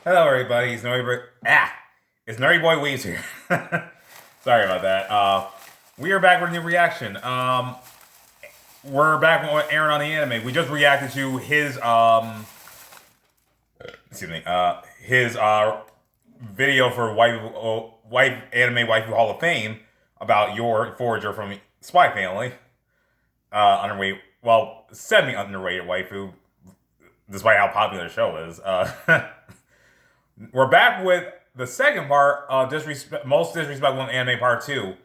Hello, everybody. It's Nerdy Boy Weaves here. Sorry about that. We are back with a new reaction. We're back with Aaron on the anime. We just reacted to his his video for Wife Anime Waifu Hall of Fame about your forager from Spy Family. Underrated, well, semi-underrated waifu, despite how popular the show is. We're back with the second part of Most Disrespectful in Anime Part 2.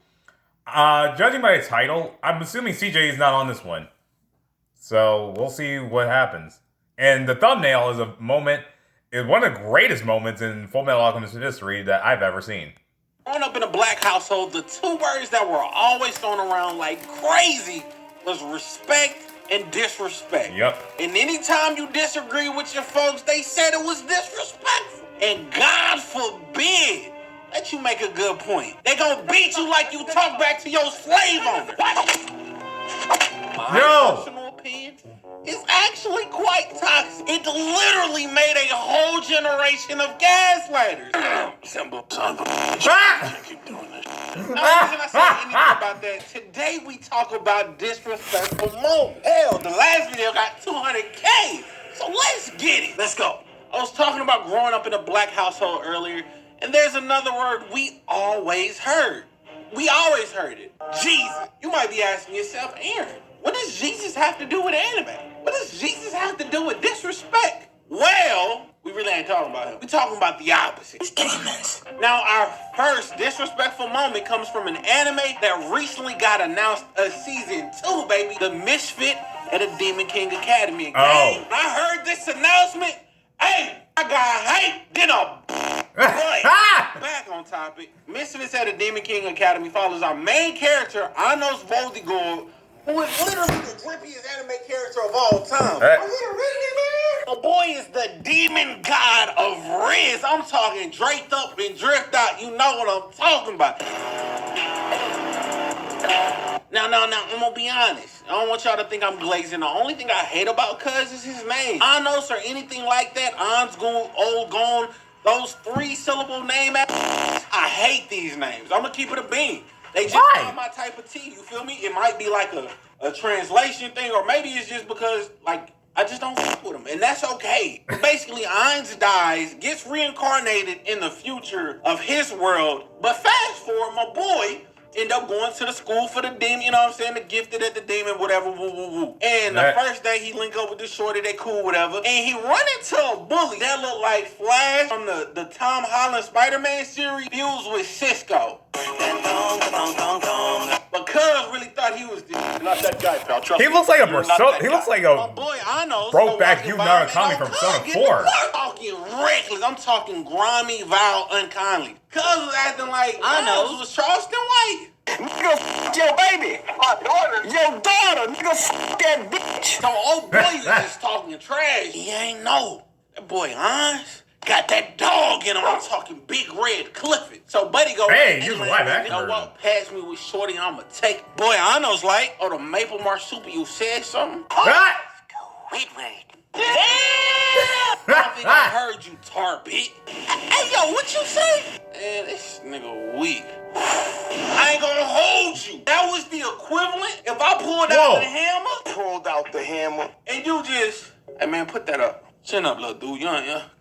Judging by the title, I'm assuming CJ is not on this one. So we'll see what happens. And the thumbnail is one of the greatest moments in Full Metal Alchemist history that I've ever seen. Growing up in a black household, the two words that were always thrown around like crazy was respect and disrespect. Yep. And anytime you disagree with your folks, they said it was disrespectful. And God forbid that you make a good point. They gonna beat you like you talk back to your slave owner. My personal opinion is actually quite toxic. It literally made a whole generation of gaslighters. Simple son of a keep doing this. Now, the reason I say anything about that, today we talk about disrespectful moments. Hell, the last video got 200K. So let's get it. Let's go. I was talking about growing up in a black household earlier, and there's another word we always heard. We always heard it. Jesus. You might be asking yourself, Aaron, what does Jesus have to do with anime? What does Jesus have to do with disrespect? Well, we really ain't talking about him. We're talking about the opposite. It's demons. Now, our first disrespectful moment comes from an anime that recently got announced a season 2, baby. The Misfit at a Demon King Academy. Oh. When I heard this announcement, hey, I got hyped, then back on topic. Misfits at a Demon King Academy follows our main character, Anos Voldigor, who is literally the drippiest anime character of all time. Are you reading, man? The boy is the demon god of Riz. I'm talking draped up and dripped out. You know what I'm talking about. Now, I'm gonna be honest. I don't want y'all to think I'm glazing. The only thing I hate about Cuz is his name. Anos or anything like that, Ansgoon, Old Gone, those 3-syllable name I hate these names. I'm gonna keep it a bean. They just not my type of tea, you feel me? It might be like a translation thing, or maybe it's just because, like, I just don't fuck with them, and that's okay. Basically, Ainz dies, gets reincarnated in the future of his world, but fast forward, my boy end up going to the school for the demon, you know what I'm saying? The gifted at the demon, whatever, woo, woo, woo. And the first day he link up with the shorty, they cool, whatever. And he run into a bully that look like Flash from the Tom Holland Spider-Man series, fused with Cisco. But Cuz really thought he was not that guy, pal. Trust He me. looks like a My boy, I know. Brokeback Yugi Tommy from Persona 4. I'm talking reckless. I'm talking grimy, vile, unkindly. Cuz was acting like I know was Charleston White. Nigga, f*** your baby. My daughter. Your daughter. Nigga, f*** that bitch. So old boy was just talking trash. He ain't know. That boy Hans got that dog in him. I'm talking Big Red Clifford. So Buddy goes, hey, you live actor. You know what? Pass me with shorty, I'ma take. Boy, I know's like, oh, the maple marsupial, you said something? Wait. Damn! I think I heard you, tar bit. Hey, yo, what you say? Man, this nigga weak. I ain't gonna hold you. That was the equivalent if I pulled out the hammer. And you just, hey man, put that up. Chin up, little dude. You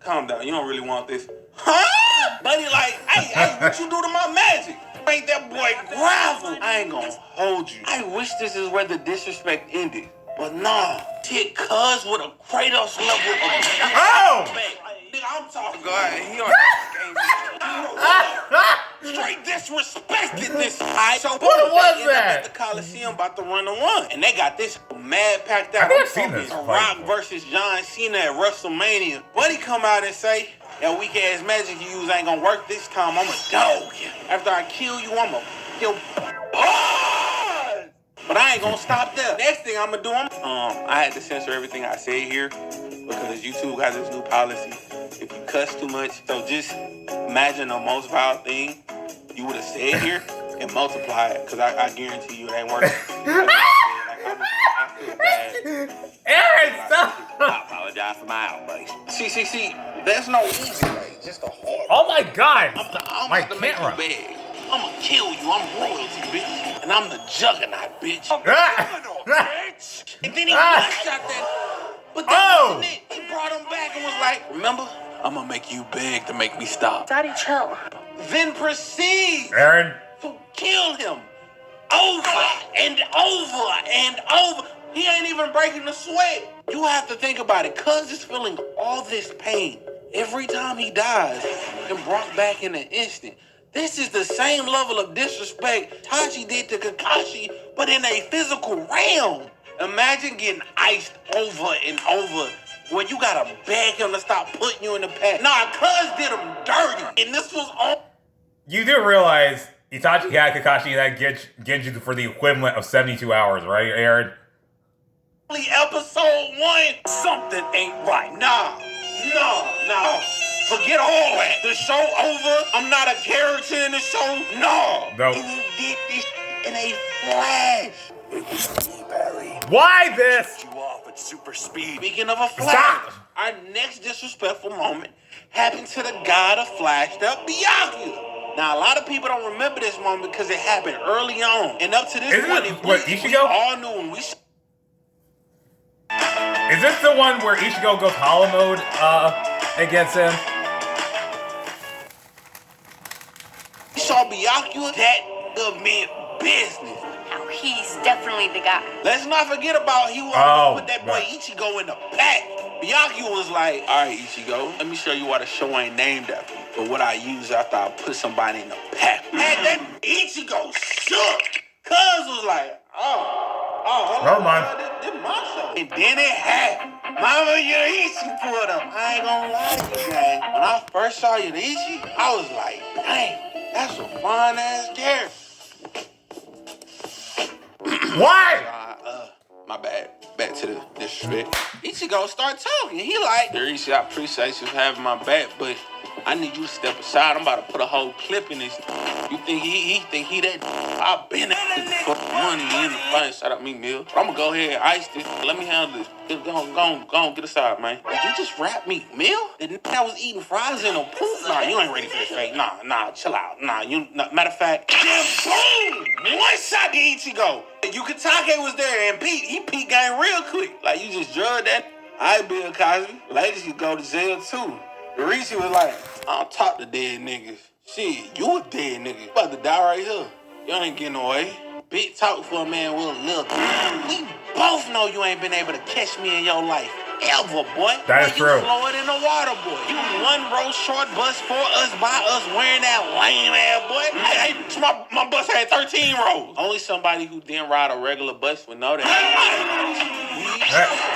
calm down. You don't really want this. Huh? Buddy like, hey, what you do to my magic? Ain't that boy gravel? I ain't gonna hold you. I wish this is where the disrespect ended. But nah, hit Cuz with a Kratos level of disrespect. Nigga, I'm talking. Go ahead. He on game. Straight disrespected this. So what was that? At the Coliseum about to run the one. And they got this mad packed out. I think I've seen this. Rock versus John Cena at WrestleMania. Buddy come out and say, that weak ass magic you use ain't gonna work this time. I'ma dog you. After I kill you, I'ma kill. But I ain't gonna stop there. Next thing I'm gonna do, I had to censor everything I say here because YouTube got this new policy. If you cuss too much, so just imagine the most vile thing you would have said here and multiply it, because I guarantee you it ain't working. I feel bad. Aaron, stop! I apologize for my outburst. See, there's no easy way. just a horror. Oh my God! I'm My about to make you camera. beg. I'm gonna kill you. I'm royalty, bitch. And I'm the juggernaut, bitch. Bitch! And then he one-shot that. But that wasn't it. He brought him back and was like, remember? I'm gonna make you beg to make me stop. Daddy, chill. Then proceeds Aaron. to kill him over and over and over. He ain't even breaking the sweat. You have to think about it. Cuz is feeling all this pain every time he dies and brought back in an instant. This is the same level of disrespect Tachi did to Kakashi, but in a physical realm. Imagine getting iced over and over when you gotta beg him to stop putting you in the pack. Nah, Cuz did him dirty. And this was all. You do realize Itachi had Kakashi that Genjutsu for the equivalent of 72 hours, right, Aaron? Episode 1. Something ain't right. Nah. Forget all that. The show over. I'm not a character in the show. No. Nope. And he did this in a flash. It was me, Barry. Why this? You off at super speed. Speaking of a flash, Stop. our next disrespectful moment happened to the god of Flash, the Byakuya. Now, a lot of people don't remember this moment because it happened early on. And up to this Isn't point, it what, we Ichigo? all knew when we Is this the one where Ichigo goes hollow mode against him? saw Byakuya, that meant business. Now he's definitely the guy. Let's not forget about he wanted to put that boy Ichigo in the pack. Byakuya was like, all right, Ichigo, let me show you why the show ain't named after me, but what I use after I put somebody in the pack. And that Ichigo shook. Cuz was like, hold on. This my show. And then it happened. Mama Yuriichi pulled up. I ain't gonna lie to you, gang. When I first saw Yuriichi, I was like, dang, that's a fine ass character. Why? My bad. Back to the disrespect. Ichigo start talking. He like, Yuriichi, I appreciate you having my back, but I need you to step aside. I'm about to put a whole clip in this. You think he think he that? I've been at the fuck money in the fight. Shout out me, Mill. I'm gonna go ahead and ice this. Let me handle this. Go on, get aside, man. Did you just rap me, Mill? The nigga that was eating fries in a poop? Nah, you ain't ready for this fake. Nah, chill out. Matter of fact, then boom! One shot to Ichigo. Yukitake was there and he peaked game real quick. Like, you just drugged that. I Bill Cosby. Ladies, you go to jail too. Yuriichi was like, I don't talk to dead niggas. Shit, you a dead nigga. You about to die right here. You ain't getting away. Big talk for a man with a little. We both know you ain't been able to catch me in your life. Ever, boy. That is true. You slower than a water boy. You one row short bus for us by us wearing that lame ass boy. Hey, my bus had 13 rows. Only somebody who didn't ride a regular bus would know that.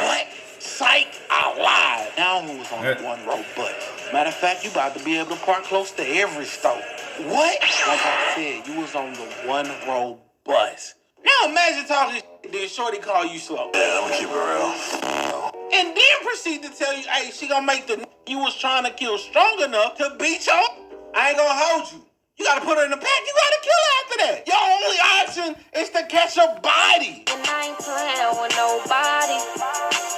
What? Psych, I lied. Now who was on the one row bus? Matter of fact, you about to be able to park close to every store. What? Like I said, you was on the one row bus. Now imagine talking then Shorty call you slow. Yeah, I'm gonna keep it real. And then proceed to tell you, hey, she gonna make the you was trying to kill strong enough to beat you. I ain't gonna hold you. You gotta put her in the pack. You gotta kill her after that. Your only option is to catch a body. And I ain't playing with nobody.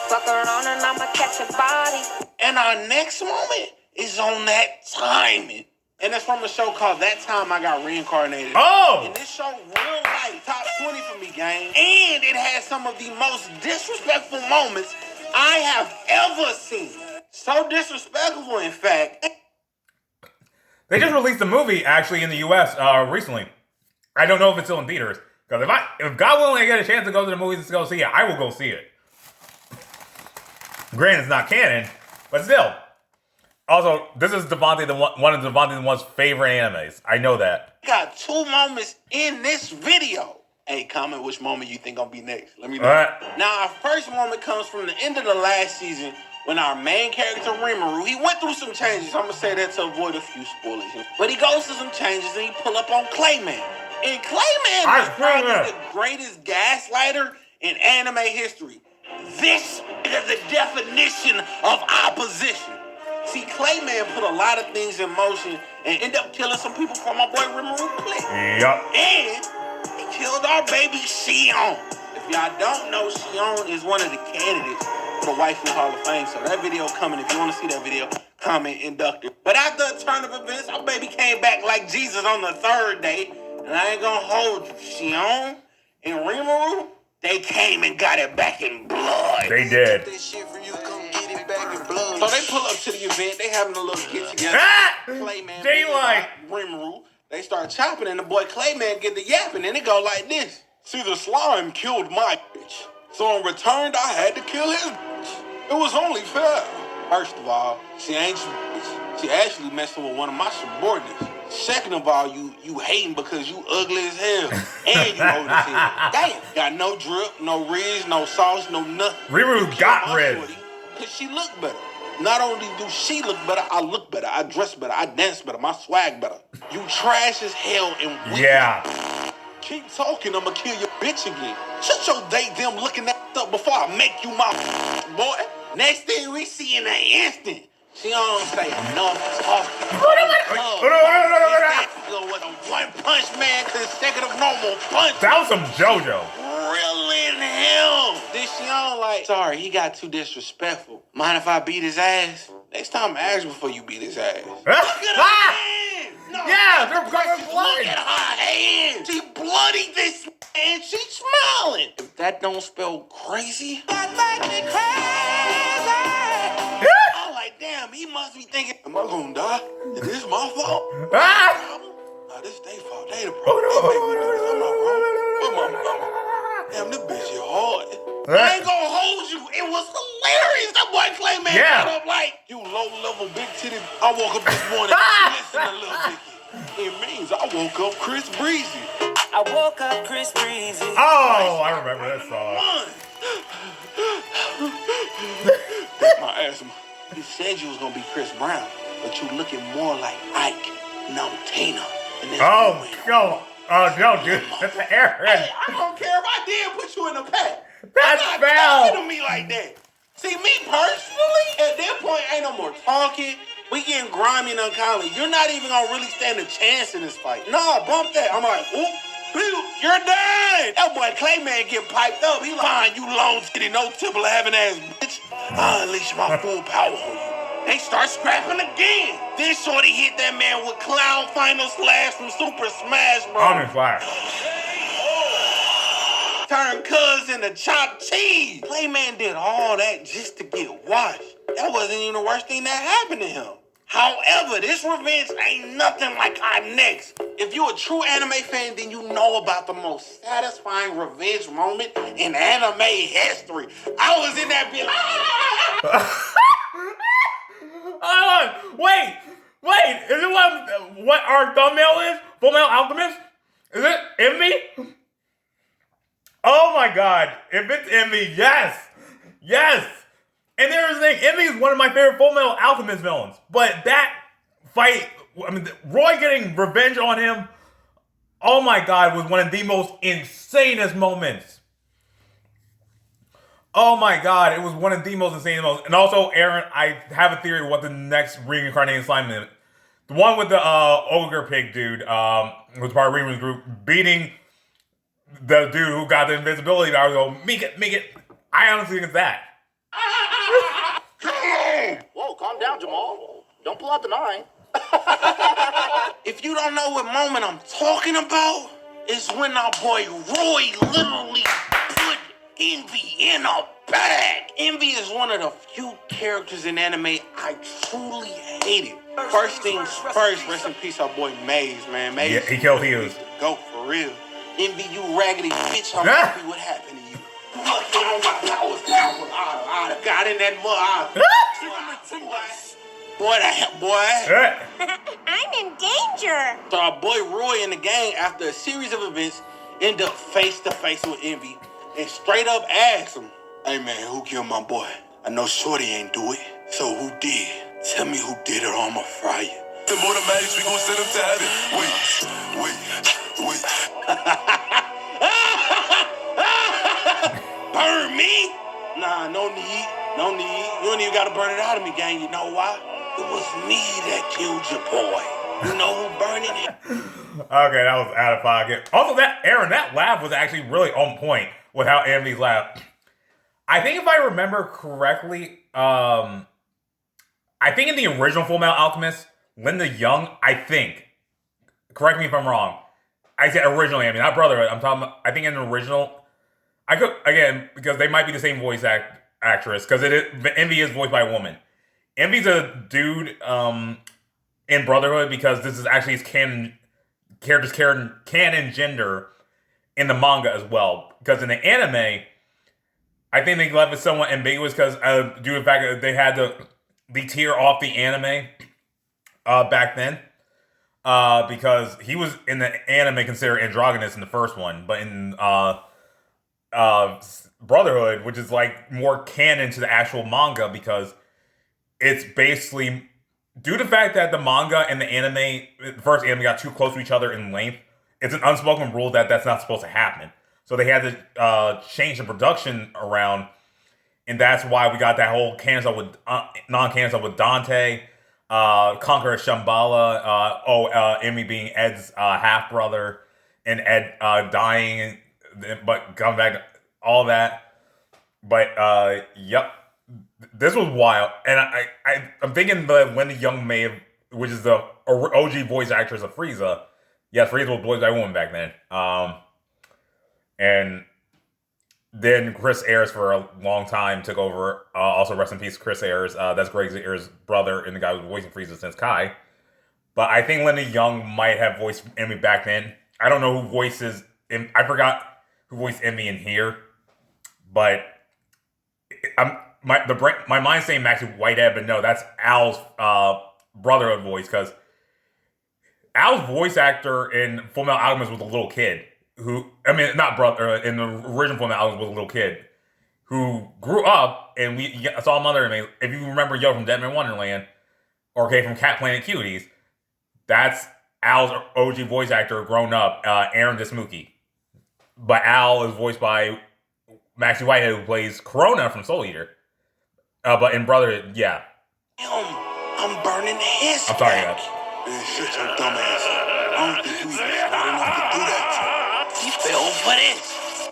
Fuck around and I'ma catch a body. And our next moment is on that timing. And it's from a show called That Time I Got Reincarnated. Oh! And this show real life, top 20 for me, gang. And it has some of the most disrespectful moments I have ever seen. So disrespectful, in fact. They just released a movie, actually, in the U.S. Recently. I don't know if it's still in theaters. Because if God willing I get a chance to go to the movies to go see it, I will go see it. Granted, it's not canon, but still. Also, this is one of Devontae the One's favorite animes. I know that. Got two moments in this video. Hey, comment which moment you think gonna be next. Let me know. Now, our first moment comes from the end of the last season when our main character, Rimuru, he went through some changes. I'm gonna say that to avoid a few spoilers. But he goes through some changes and he pull up on Clayman. And Clayman is probably the greatest gaslighter in anime history. This is the definition of opposition. See, Clayman put a lot of things in motion and ended up killing some people from my boy Rimuru Click. Yup. And he killed our baby Shion. If y'all don't know, Shion is one of the candidates for the Waifu Hall of Fame. So that video coming. If you want to see that video, comment inducted. But after a turn of events, our baby came back like Jesus on the third day. And I ain't gonna hold you. Shion and Rimuru, they came and got it back in blood. They did. So they pull up to the event. They having a little get together. Clayman, Rimuru. They start chopping, and the boy Clayman get the yapping, and it go like this. See, the slime killed my bitch. So in return, I had to kill his bitch. It was only fair. First of all, she ain't your bitch. She actually messing with one of my subordinates. Second of all, you hating because you ugly as hell. And you old as hell. Damn. Got no drip, no ridge, no sauce, no nothing. Rimuru got red. Because she look better. Not only do she look better, I look better, I dress better, I dance better, my swag better. You trash as hell and weak. Yeah. Keep talking, I'ma kill your bitch again. Shut your date them looking that up before I make you my boy. Next thing we see in an instant, she don't say enough talking. With a one punch man consecutive normal punch. That was some JoJo. Grilling him. Then she on like, sorry, he got too disrespectful. Mind if I beat his ass? Next time ask before you beat his ass. Look at her hand. No, yeah, they're covered blood. Look at her hand. She bloody this and she's smiling. If that don't spell crazy, that make me crazy. I'm like, damn, he must be thinking, am I gonna die? Is this my fault? Nah, this they fault. They the problem. They make me do this. I'm not wrong. But my mama. Damn, this bitch is hard. I ain't gonna hold you. It was hilarious. That boy Clayman got up like, you low-level big titty. I woke up this morning, listen to Lil Dicky. It means I woke up Chris Breezy. I woke up Chris Breezy. Oh, I remember that song. That's my asthma. You said you was gonna be Chris Brown, but you looking more like Ike, no Tina. Oh, no, dude, that's Aaron. Hey, I don't care if I did put you in a pack. That's not foul. talking to me like that. See, me personally, at that point, ain't no more talking. We getting grimy and unkind. You're not even gonna really stand a chance in this fight. Nah, bump that. I'm like, oop, you're done. That boy Clayman get piped up. He like, fine, you long titty, no tipple having ass bitch. I'll unleash my full power on you. They start scrapping again. Then Shorty hit that man with Cloud Final Slash from Super Smash Bros. I'm in fire. Turn cuz into chopped cheese. Clayman did all that just to get washed. That wasn't even the worst thing that happened to him. However, this revenge ain't nothing like our next. If you're a true anime fan, then you know about the most satisfying revenge moment in anime history. I was in that bitch. Wait, is it what our thumbnail is? Fullmetal Alchemist? Is it Envy? Oh my god, if it's Envy, yes! And there's the thing, Envy is one of my favorite Fullmetal Alchemist villains, but that fight, I mean, Roy getting revenge on him, oh my god, was one of the most insanest moments. Oh my god, it was one of the most insane moments. And also, Aaron, I have a theory of what the next reincarnated slime is. The one with the ogre pig dude, was part of Reeman's group, beating the dude who got the invisibility. I was going, make it. I honestly think it's that. Whoa, calm down, Jamal. Don't pull out the 9. If you don't know what moment I'm talking about, it's when our boy Roy literally put Envy in a bag. Envy is one of the few characters in anime I truly hated. First things first, rest in peace, our boy Maze, man. Maze, yeah, he killed Hughes. Go for real. Envy, you raggedy bitch, I'm happy what happened to you. I'd have got in that mud. Boy. I'm in danger. So our boy Roy and the gang, after a series of events, end up face to face with Envy and straight up ask him, hey man, who killed my boy? I know Shorty ain't do it, so who did? Tell me who did it or I'ma fry you. The more the madness, we gon' send him to heaven. Wait. Burn me? Nah, no need. You don't even gotta burn it out of me, gang. You know why? It was me that killed your boy. You know who burning it? Okay, that was out of pocket. Also, Aaron, that laugh was actually really on point with how Envy's laughed. I think if I remember correctly, I I think in the original Fullmetal Alchemist, Linda Young, I think, correct me if I'm wrong. I said originally, I mean not Brotherhood. I'm talking about, I think in the original, I could, again, because they might be the same voice actress, because Envy is voiced by a woman. Envy's a dude in Brotherhood because this is actually his canon gender in the manga as well. Because in the anime, I think they left it somewhat ambiguous because due to the fact that they had to tear off the anime back then. Because he was in the anime considered androgynous in the first one, but in Brotherhood, which is like more canon to the actual manga, because it's basically due to the fact that the manga and the anime, the first anime, got too close to each other in length. It's an unspoken rule that that's not supposed to happen. So they had to change the production around, and that's why we got that whole canon stuff with non-canon stuff with Dante, Conqueror Shambhala, Emmy being Ed's half brother, and Ed dying, but coming back, all that. But yep, this was wild, and I'm thinking that Linda Young may have, which is the OG voice actress of Frieza. Yes, Frieza was voiced by a woman back then. And then Chris Ayres for a long time took over. Also, rest in peace, Chris Ayres. That's Greg Ayres' brother and the guy who was voicing Frieza since Kai. But I think Linda Young might have voiced Emmy back then. I don't know who voices. I forgot who voiced Emmy in here. But my mind's saying Maxie Whitehead, but no, that's Al's Brotherhood voice, because Al's voice actor in Fullmetal Alchemist was a little kid. Not brother, in the original Fullmetal Alchemist was a little kid who grew up, and we saw Mother and Me. If you remember Yo from Dead Man Wonderland, or from Cat Planet Cuties, that's Al's OG voice actor grown up, Aaron Dismuke. But Al is voiced by Maxie Whitehead, who plays Corona from Soul Eater. But in Brotherhood, yeah. I'm burning his. I'm sorry, guys. Man, shut your dumb ass up. I don't think you even smart enough to do that. He fell for this.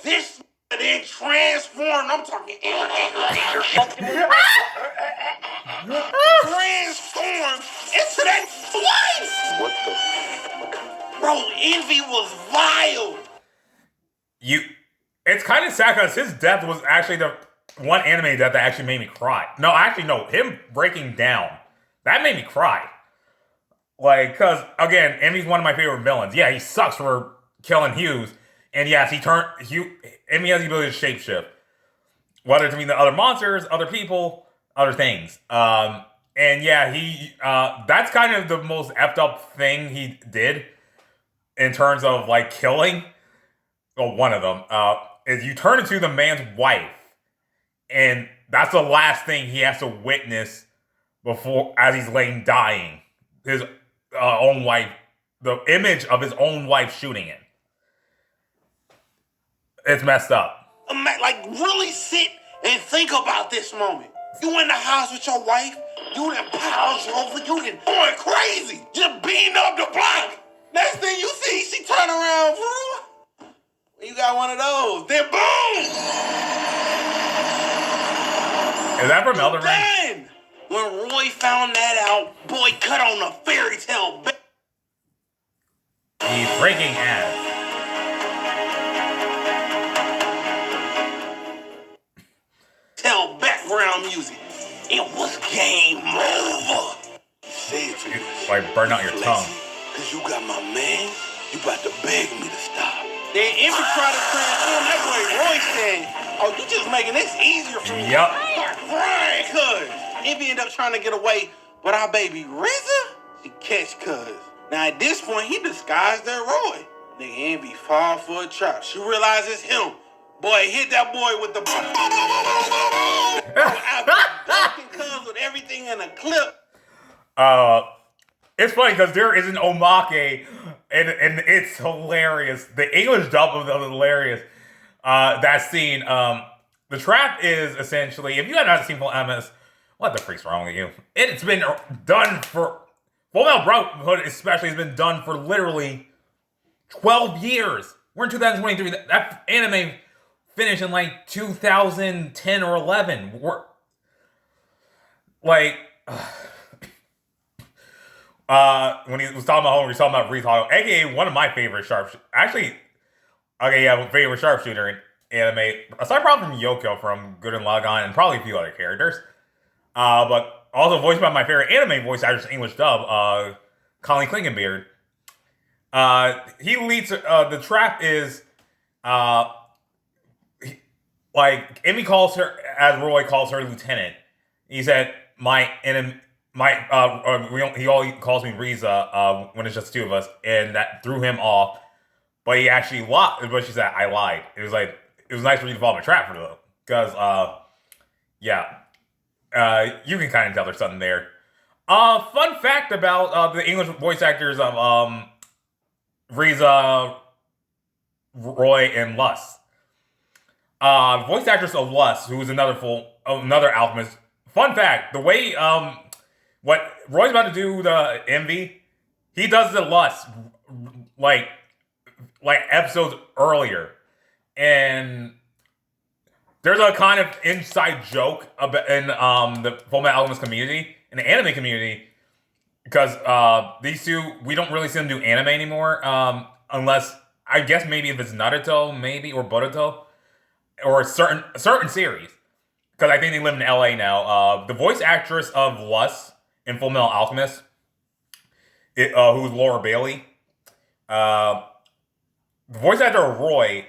This then transformed. I'm talking transformed into that wife. What the? Bro, Envy was vile. It's kind of sad because his death was actually the one anime death that actually made me cry. No, him breaking down, that made me cry. Like, because, again, Emmy's one of my favorite villains. Yeah, he sucks for killing Hughes. And yes, Emmy has the ability to shapeshift. Whether to mean the other monsters, other people, other things. And yeah, that's kind of the most effed up thing he did in terms of, like, killing. Well, one of them. Is you turn into the man's wife. And that's the last thing he has to witness as he's laying dying. His own wife, the image of his own wife shooting him. It's messed up. Like, really sit and think about this moment. You in the house with your wife, you done piled over, you done going crazy, just beating up the block. Next thing you see, she turn around, you got one of those, then boom! Is that from Elden Ring? When Roy found that out, boy cut on a fairy tale. He's breaking ass. Tell background music. It was game over. Say it to me. Like burn out your tongue. Cause you got my man. You about to beg me to stop. Then Envy tried to transform that boy Roy saying, oh, you just making this easier for me. Yup. Start crying, cuz. Envy ended up trying to get away, but our baby RZA, she catch cuz. Now at this point, he disguised that Roy. Nigga Envy fall for a trap. She realizes it's him. Boy, hit that boy with the after cuz with everything in a clip. It's funny because there is an omake, and it's hilarious. The English dub of it is hilarious. That scene, the trap is essentially, if you have not seen Full MS, what the freak's wrong with you? It's been done for, Fullmetal Brotherhood especially has been done for literally 12 years. We're in 2023. That anime finished in like 2010 or 11. when he was talking about home, he was talking about Reese, aka one of my favorite sharpshooters. Actually, okay, yeah, favorite sharpshooter in anime. Aside from Yoko from Gurren Lagann and probably a few other characters. But also voiced by my favorite anime voice actress, English dub, Colleen Klinkenbeard. He leads, the trap is, like, Emmy calls her, as Roy calls her lieutenant. He said, he always calls me Riza, when it's just two of us, and that threw him off. But he actually lied, but she said, I lied. It was nice for you to fall in my trap for though. Because, you can kind of tell there's something there. Fun fact about the English voice actors of Riza, Roy, and Lus. Voice actress of Lus, who is another alchemist. Fun fact: the way what Roy's about to do the Envy, he does the Lus like episodes earlier, and there's a kind of inside joke about in the Fullmetal Alchemist community, in the anime community, because these two, we don't really see them do anime anymore, unless, I guess, maybe if it's Naruto, maybe, or Boruto, or a certain series, because I think they live in LA now. The voice actress of Lus in Fullmetal Alchemist, who's Laura Bailey, the voice actor of Roy,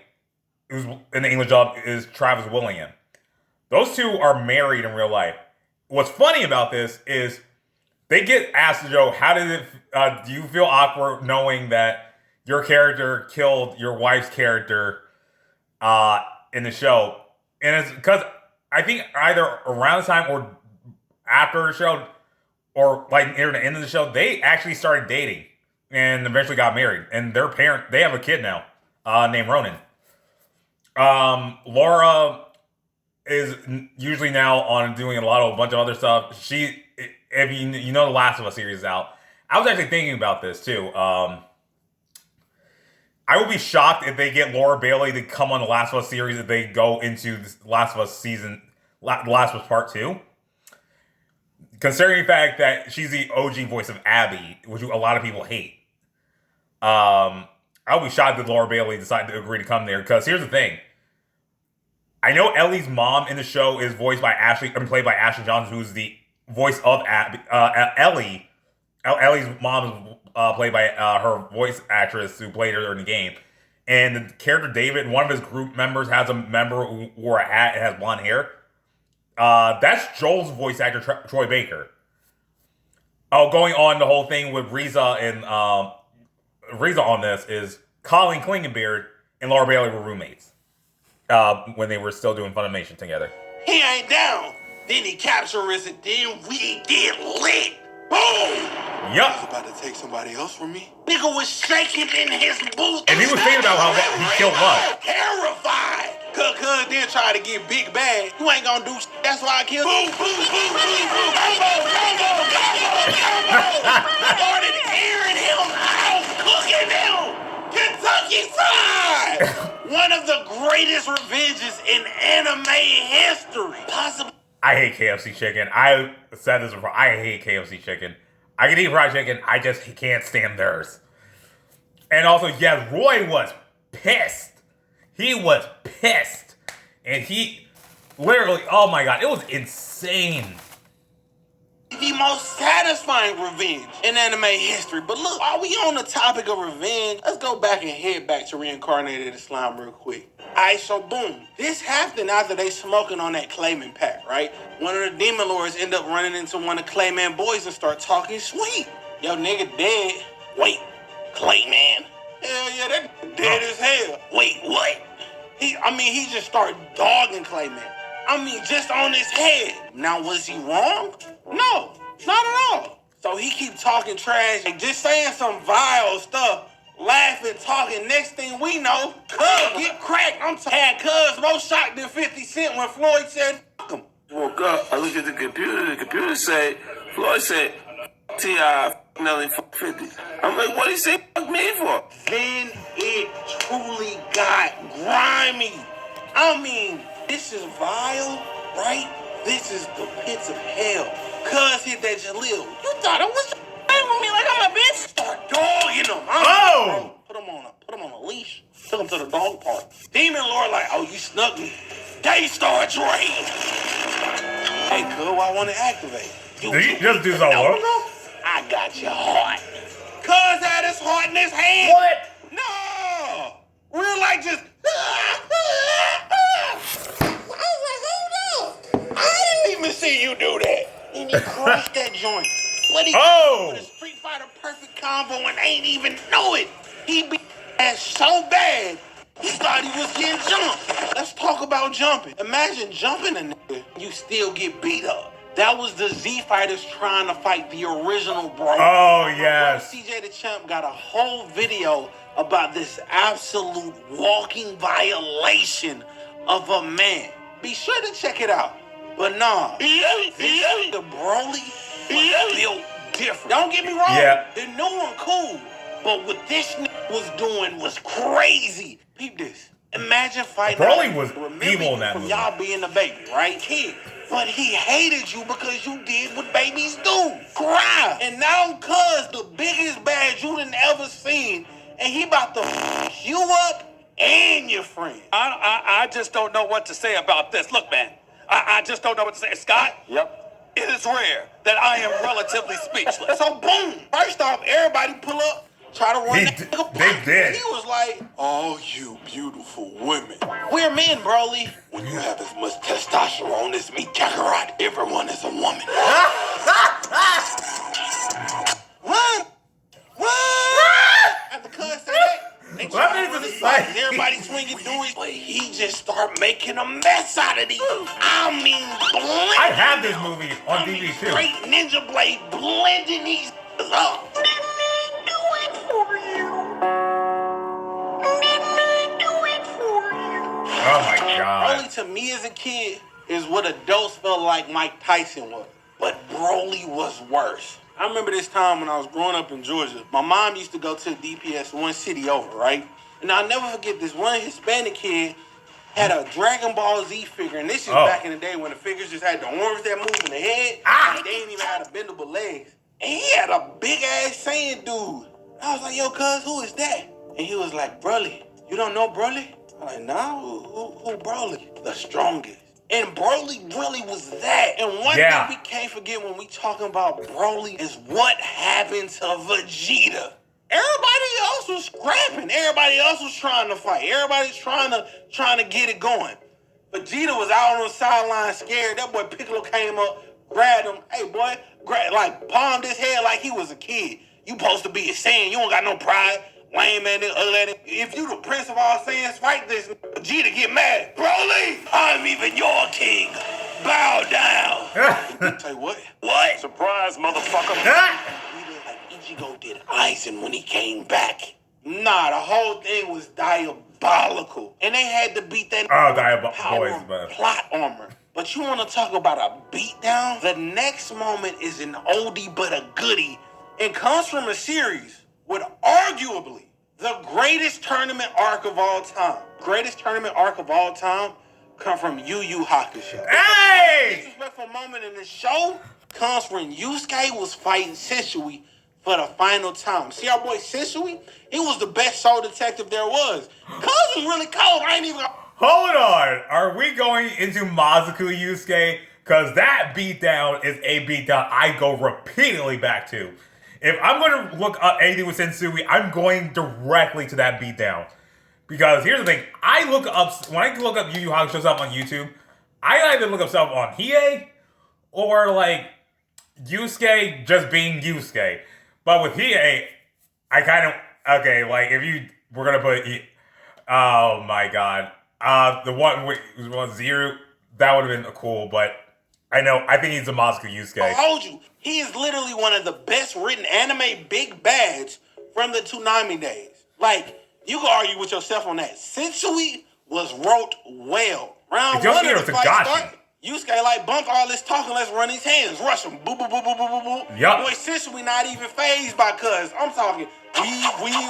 who's in the English dub, is Travis Willingham. Those two are married in real life. What's funny about this is they get asked, Joe, how did it, do you feel awkward knowing that your character killed your wife's character in the show? And it's because I think either around the time or after the show, or like near the end of the show, they actually started dating and eventually got married. And they have a kid now, named Ronan. Laura is usually now on doing a bunch of other stuff. She, if you know the Last of Us series is out. I was actually thinking about this too. I would be shocked if they get Laura Bailey to come on the Last of Us series if they go into the Last of Us season, Last of Us Part 2. Considering the fact that she's the OG voice of Abby, which a lot of people hate. I would be shocked if Laura Bailey decided to agree to come there, because here's the thing. I know Ellie's mom in the show is played by Ashley Johnson, who's the voice of Abby. Ellie. Ellie's mom is played by her voice actress who played her in the game. And the character David, one of his group members, has a member who wore a hat and has blonde hair. That's Joel's voice actor, Troy Baker. Going on the whole thing with Riza and Riza on this is Colleen Klinkenbeard and Laura Bailey were roommates when they were still doing Funimation together. He ain't down. Then he captured us, and then we get lit. Boom! Yup. He's about to take somebody else from me. Nigga was shaking in his boots. And he was thinking about how he killed Love. Terrified. Cuz then try to get big bad. You ain't gonna do shit. That's why I killed him. Boom, boom, boom, boom, boom. Combo. Started airing him out, cooking him. Kentucky Fried. One of the greatest revenges in anime history. Possibly. I hate KFC chicken. I said this before. I hate KFC chicken. I can eat fried chicken. I just can't stand theirs. And also, yes, Roy was pissed. He was pissed. And he literally, oh my god, it was insane. The most satisfying revenge in anime history. But look, while we on the topic of revenge, let's go back and head back to Reincarnated Islam real quick. Alright, so boom. This happened after they smoking on that Clayman pack, right? One of the demon lords end up running into one of Clayman boys and start talking sweet. Yo, nigga dead. Wait, Clayman? Hell yeah, that dead as hell. Wait, what? He just started dogging Clayman. Just on his head. Now, was he wrong? No, not at all. So he keep talking trash and just saying some vile stuff, laughing, talking. Next thing we know, Cuz get cracked. I'm had Cuz more shocked than 50 Cent when Floyd said, fuck him. Woke up, I looked at the computer said, Floyd said, T.I. Nelly 50. I'm like, what did he say fuck me for? Then it truly got grimy. This is vile, right? This is the pits of hell. Cuz hit that Jalil. You thought it was with me like I'm K-Star Drain. Hey, cool, I want to activate. Did he just do something? No, I got your heart. Cuz had his heart in his hand. What? No! Real like just. I didn't even see you do that. And he crushed that joint. But he with a Street Fighter perfect combo and ain't even know it. He beat ass so bad, he thought he was getting jumped. Let's talk about jumping. Imagine jumping a nigga, you still get beat up. That was the Z Fighters trying to fight the original bro. Oh, yes. CJ the Champ got a whole video about this absolute walking violation of a man. Be sure to check it out. But nah, the Broly was built different. Don't get me wrong, the new one cool. But what this nigga was doing was crazy. Peep this. Imagine fighting. Broly was evil in that from movie. y'all being a baby, right? Kid. But he hated you because you did what babies do. Cry. And now cuz the biggest bad you done ever seen, and he about to f you up and your friend. I just don't know what to say about this. Look, man, I just don't know what to say. Scott? Yep. It is rare that I am relatively speechless. So boom. First off, everybody pull up. Try to run that nigga back. They did. He was like, All you beautiful women. we're men, Broly. When you have as much testosterone as me, Kakarot, everyone is a woman. Run! Run! After cuz said that, they What try to is run this his like? body. Everybody swinging through it. But he just start making a mess out of these. I mean, blending. I have this movie on DVD too. Straight Ninja Blade blending these up. Oh my god. Broly to me as a kid is what adults felt like Mike Tyson was. But Broly was worse. I remember this time when I was growing up in Georgia. My mom used to go to the DPS one city over, right? And I'll never forget this one Hispanic kid had a Dragon Ball Z figure. And this is back in the day when the figures just had the arms that move in the head. And they didn't even have the bendable legs. And he had a big ass Saiyan dude. I was like, yo, cuz, who is that? And he was like, Broly. You don't know Broly? I'm like, nah, who Broly? The strongest. And Broly really was that. And one thing we can't forget when we talking about Broly is what happened to Vegeta. Everybody else was scrapping. Everybody else was trying to fight. Everybody's trying to get it going. Vegeta was out on the sideline scared. That boy Piccolo came up, grabbed him. Hey, boy, palmed his head like he was a kid. You supposed to be a Saiyan. You don't got no pride. Lame man, if you the prince of all Saiyans, fight this. Vegeta get mad. Broly, I'm even your king. Bow down. Say what? What? Surprise, motherfucker. Vegeta, like Ichigo did Aizen when he came back. Nah, the whole thing was diabolical. And they had to beat that power plot armor. But you want to talk about a beatdown? The next moment is an oldie but a goodie and comes from a series with arguably the greatest tournament arc of all time. Greatest tournament arc of all time come from YuyuHakusho. Hey! The disrespectful moment in the show comes when Yusuke was fighting Sensui for the final time. See our boy Sensui? He was the best soul detective there was. Cuz was really cold. I ain't even... Hold on. Are we going into Mazaku Yusuke? Because that beatdown is a beatdown I go repeatedly back to. If I'm going to look up anything with Sensui, I'm going directly to that beatdown. Because here's the thing. When I look up Yu Yu Hakusho stuff on YouTube, I either look up stuff on Hiei or like Yusuke just being Yusuke. But with Hiei, I kind of... Okay, like if we're going to put... Oh my god. The one with Zero, that would have been cool, but... I think he's a Mazaku Yusuke. I told you, he is literally one of the best written anime big bads from the Toonami days. Like, you can argue with yourself on that. Sensui was wrote well. Round one of the fight start, Yusuke like bumped all this talking, let's run his hands, rush him, boo, boo, boo, boo, boo, boo, boo. Yep. Boy, Sensui not even phased by cuz. I'm talking, we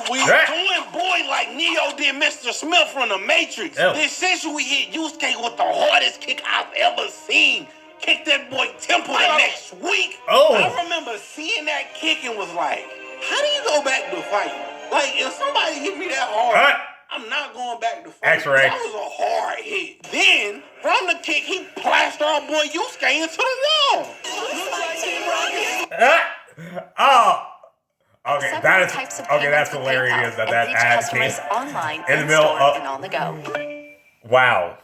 doing boy like Neo did Mr. Smith from the Matrix. Ew. Then Sensui hit Yusuke with the hardest kick I've ever seen. Kicked that boy temple the next week. Oh. I remember seeing that kick and was like, how do you go back to fight? Like, if somebody hit me that hard, I'm not going back to first. X-ray. That was a hard hit. Then, from the kick, he plastered our boy Yusuke into the wall. Oh. Okay, Several that is types of okay. That's payments with hilarious. PayPal, That and each ad customer came is online, in the middle in-store, of. and on the go. Wow.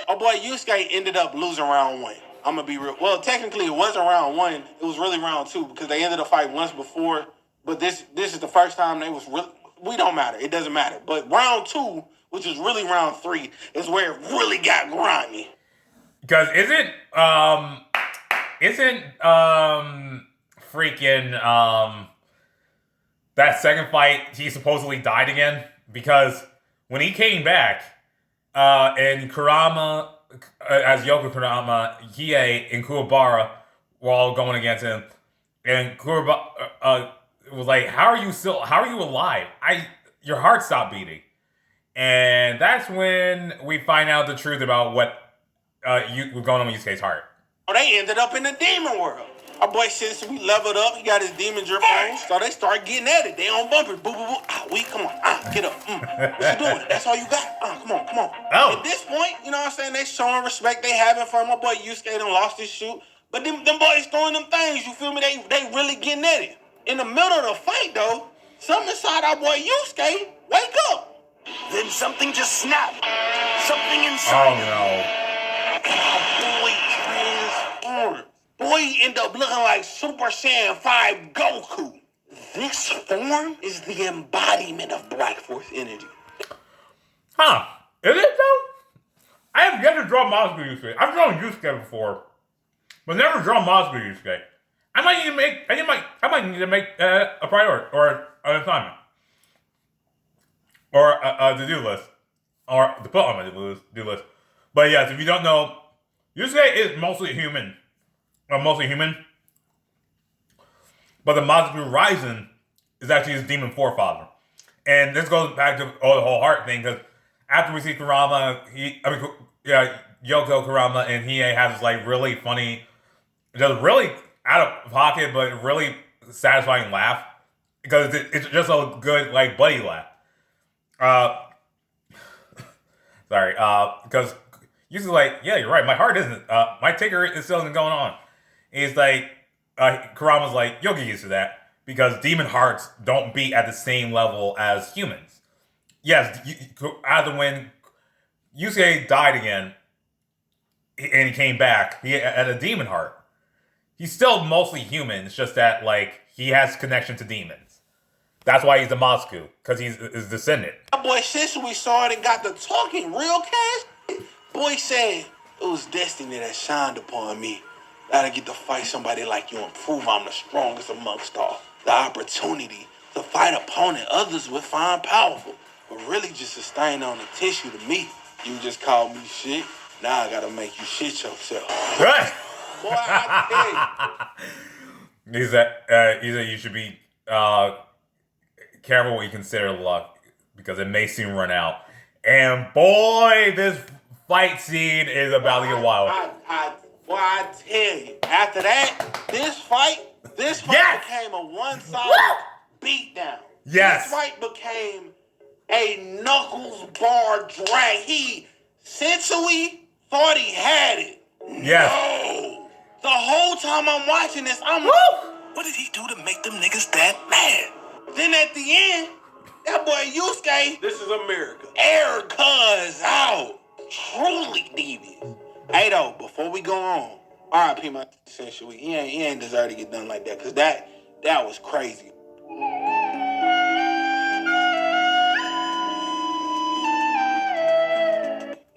Our boy Yusuke ended up losing round 1. I'm gonna be real. Well, technically, it wasn't round 1. It was really round 2 because they ended the fight once before. But this is the first time they was really. We don't matter. It doesn't matter. But round 2, which is really round 3, is where it really got grimy. Because freaking that second fight he supposedly died again, because when he came back and Kurama as Yoko Kurama, Hiei, and Kuwabara were all going against him, and Kuwabara was like, how are you alive? Your heart stopped beating. And that's when we find out the truth about what was going on with Yusuke's heart. Oh, they ended up in the demon world. Our boy says we leveled up. He got his demon drip on. So they start getting at it. They on bumpers. Boo, boo, boo. Come on. Get up. What you doing? That's all you got? Come on. Oh. At this point, you know what I'm saying? They showing respect. They having fun. My boy Yusuke done lost his shoot. But them boys throwing them things. You feel me? They really getting at it. In the middle of the fight, though, something inside our boy Yusuke wake up. Then something just snapped. Something inside. Oh no. Boy transformed. Boy end up looking like Super Saiyan 5 Goku. This form is the embodiment of Black Force energy. Huh. Is it though? I have yet to draw Masuku Yusuke. I've drawn Yusuke before, but never drawn Masuku Yusuke. I might need to make a priority or an assignment. Or a to-do list. Or to put on my to-do list. But yes, if you don't know, Yusuke is mostly human. But the Masuku Rising is actually his demon forefather. And this goes back to the whole heart thing, because after we see Kurama, Yoko Kurama and Hiei have this like really funny, just really out of pocket, but really satisfying laugh. Because it's just a good like buddy laugh. Sorry, because usually like, yeah, you're right, my heart isn't, my ticker is still going on. And he's like, Kurama's like, you'll get used to that, because demon hearts don't beat at the same level as humans. Yes, either when Yusuke died again, and he came back, he had a demon heart. He's still mostly human, it's just that, like, he has connection to demons. That's why he's a Masuku, because he's his descendant. My boy, since we saw it and got to talking real cash, boy said, it was destiny that shined upon me. That I get to fight somebody like you and prove I'm the strongest amongst all. The opportunity to fight opponent others would find powerful, but really just a stain on the tissue to me. You just called me shit, now I gotta make you shit yourself. Right. Boy, I tell you. He said you should be careful what you consider luck, because it may soon run out. And boy, this fight scene is about to get wild. I tell you, after that, this fight yes! became a one-sided beatdown. Yes. This fight became a knuckles bar drag. Sensui thought he had it. Yes. No. The whole time I'm watching this, I'm like, what did he do to make them niggas that mad? Then at the end, that boy Yusuke, this is America, air cuz out. Truly devious. Hey though, before we go on, R.I.P. my Sensui. He ain't deserve to get done like that, because that was crazy.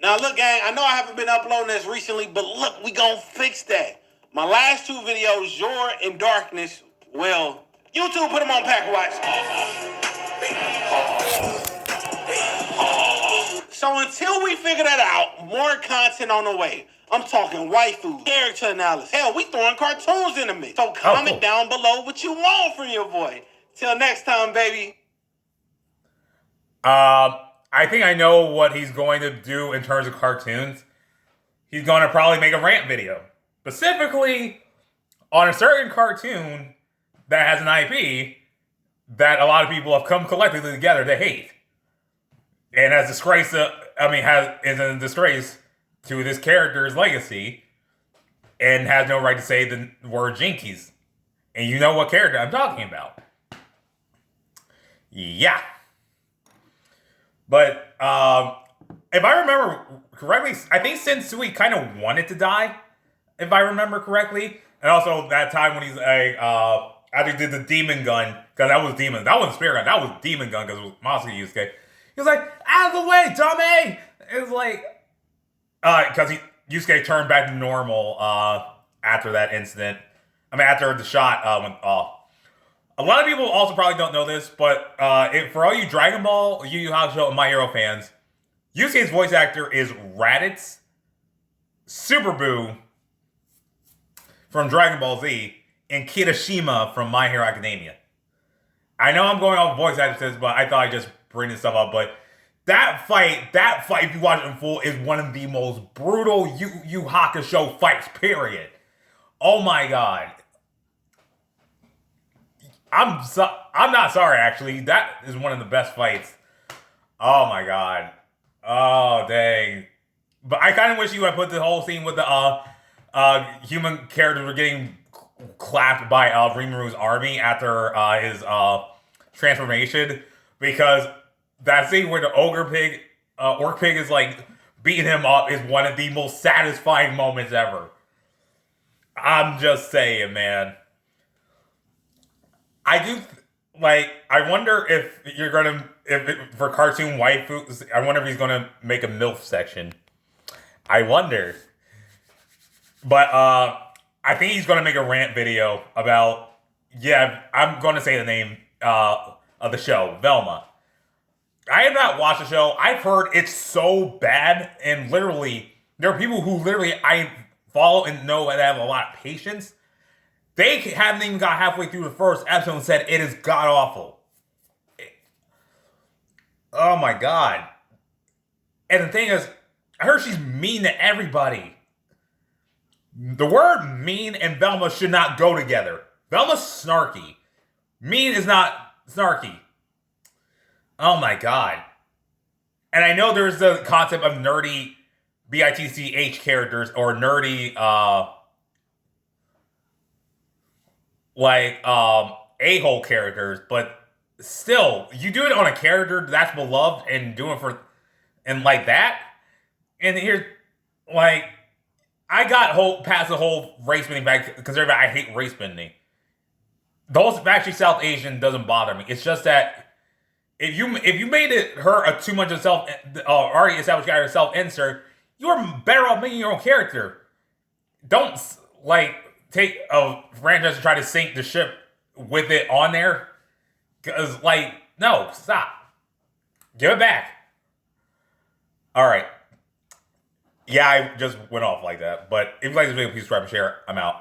Now look, gang, I know I haven't been uploading this recently, but look, we gonna fix that. My last 2 videos, Your and Darkness, well, YouTube put them on Pack Watch. So until we figure that out, more content on the way. I'm talking waifu, character analysis. Hell, we throwing cartoons in the mix. So comment down below what you want from your boy. Till next time, baby. I think I know what he's going to do in terms of cartoons. He's going to probably make a rant video. Specifically on a certain cartoon that has an IP that a lot of people have come collectively together to hate. And has disgraced, is a disgrace to this character's legacy and has no right to say the word Jinkies. And you know what character I'm talking about. Yeah. But, if I remember correctly, I think Sensui kind of wanted to die, if I remember correctly. And also that time when he's like, after he did the demon gun, because that wasn't spirit gun, that was demon gun because it was Masuke Yusuke. He was like, out of the way, dummy! It was like, because Yusuke turned back to normal, after that incident. After the shot, went off. A lot of people also probably don't know this, but, for all you Dragon Ball, Yu Yu Hakusho, and My Hero fans, Yusuke's voice actor is Raditz Superboo from Dragon Ball Z and Kirishima from My Hero Academia. I know I'm going off voice actors, but I thought I'd just bring this stuff up. But that fight, if you watch it in full, is one of the most brutal Yu Yu Hakusho fights, period. Oh my god. I'm not sorry, actually. That is one of the best fights. Oh my god. Oh, dang. But I kind of wish you had put the whole scene with the human characters were getting clapped by Rimuru's army after his transformation. Because that scene where the orc pig is like beating him up is one of the most satisfying moments ever. I'm just saying, man. I wonder if you're gonna, for cartoon waifus, I wonder if he's gonna make a MILF section. I wonder. But, I think he's gonna make a rant video about, I'm gonna say the name, of the show, Velma. I have not watched the show. I've heard it's so bad, and literally, there are people who literally I follow and know that have a lot of patience. They haven't even got halfway through the first episode and said it is god-awful. Oh my god. And the thing is, I heard she's mean to everybody. The word mean and Velma should not go together. Velma's snarky. Mean is not snarky. Oh my god. And I know there's the concept of nerdy BITCH characters or nerdy, a-hole characters, but still, you do it on a character that's beloved and do it and like that. And here's, I got past the whole race bending back, because I hate race bending. Those actually South Asian doesn't bother me. It's just that if you made her a too much of already established guy or self-insert, you're better off making your own character. Don't, take a franchise and try to sink the ship with it on there. Because, no, stop. Give it back. Alright. Yeah, I just went off like that. But if you like this video, please subscribe and share. I'm out.